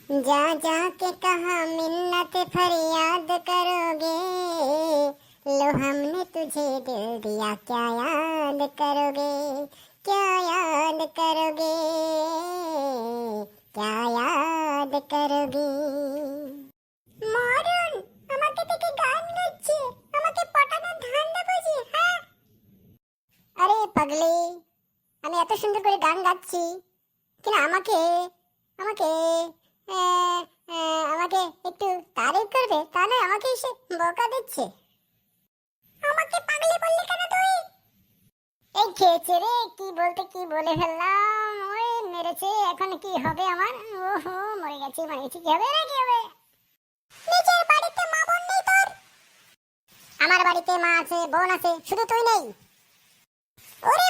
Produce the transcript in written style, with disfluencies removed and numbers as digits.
जा जा के कहा मिन्नत फरियाद करोगे, लो हमने तुझे दिल दिया, क्या याद करोगे, क्या याद करोगे, क्या याद करोगे। মরণ, আমাকে দেখে গান গাচ্ছে, আমাকে পটানোর ধান্দা বুঝি, হ্যাঁ? আরে পাগলি, আমি এত সুন্দর করে গান গাচ্ছি, কিন্তু আমাকে আমাকে আমাকে একটু তারিফ করবে, তা নয় আমাকে এসে বকা দিচ্ছে। আমাকে পাগলি বললি কেন তুই? এই খেয়েছে রে, কি বলতে কি বলে ফেললাম, ওই মেরেছে, এখন কি হবে আমার? ওহো, মরে গেছি, কি হবে রে, কি হবে? নিজের বাড়িতে মা বোন নেই তোর? আমার বাড়িতে মা আছে, বোন আছে, শুধু তুই নেই। ওরে